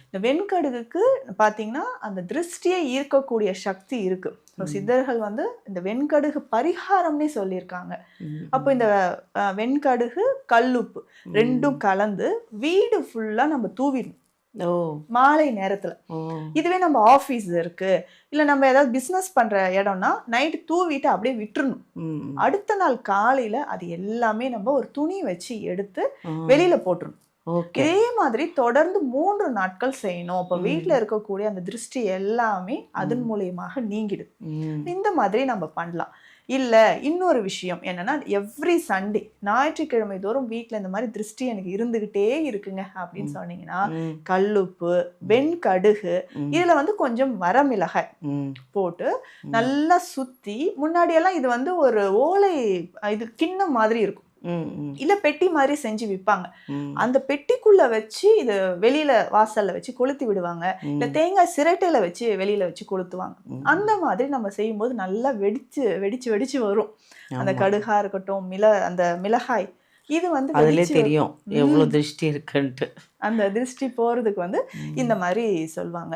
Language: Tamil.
இந்த வெண்கடுகுக்கு பார்த்தீங்கன்னா அந்த திருஷ்டியை ஈர்க்கக்கூடிய சக்தி இருக்கு. சித்தர்கள் வந்து இந்த வெண்கடுகு பரிகாரம்னே சொல்லியிருக்காங்க. அப்போ இந்த வெண்கடுகு கல்லுப்பு ரெண்டும் கலந்து வீடு ஃபுல்லா நம்ம தூவிடணும் மாலை நேரத்துல. இதுவே நம்ம ஆபீஸ் இருக்கு இல்ல நம்ம ஏதாவது பிசினஸ் பண்ற இடம்னா நைட்டு தூவிட்டு அப்படியே விட்டுறணும். அடுத்த நாள் காலையில அது எல்லாமே நம்ம ஒரு துணி வச்சு எடுத்து வெளியில போட்டுறணும். இதே மாதிரி தொடர்ந்து 3 நாட்கள் செய்யணும். அப்ப வீட்டுல இருக்கக்கூடிய அந்த திருஷ்டி எல்லாமே அதன் மூலியமாக நீங்கிடும். இந்த மாதிரி நம்ம பண்ணலாம். இல்ல இன்னொரு விஷயம் என்னன்னா, எவ்ரி சண்டே ஞாயிற்றுக்கிழமை தோறும் வீட்டுல இந்த மாதிரி திருஷ்டி எனக்கு இருந்துகிட்டே இருக்குங்க அப்படின்னு சொன்னீங்கன்னா, கல்லுப்பு, வெண்கடுகு, இதுல வந்து கொஞ்சம் வரமிளகாய் போட்டு நல்லா சுத்தி, முன்னாடி எல்லாம் இது வந்து ஒரு ஓலை இது கிண்ணம் மாதிரி இருக்கும், இல்ல பெட்டி மாதிரி செஞ்சு விற்பாங்க. அந்த பெட்டிக்குள்ள வச்சு இது வெளியில வாசல்ல வச்சு கொளுத்தி விடுவாங்க. இல்ல தேங்காய் சிரட்டையில வச்சு வெளியில வச்சு கொளுத்துவாங்க. அந்த மாதிரி நம்ம செய்யும்போது நல்லா வெடிச்சு வெடிச்சு வெடிச்சு வரும். அந்த கடுகா இருக்கட்டும், அந்த மிளகாய், இது வந்து அதுல தெரியும் எவ்வளவு திருஷ்டி இருக்குன்ட்டு. அந்த திருஷ்டி போறதுக்கு வந்து இந்த மாதிரி சொல்லுவாங்க.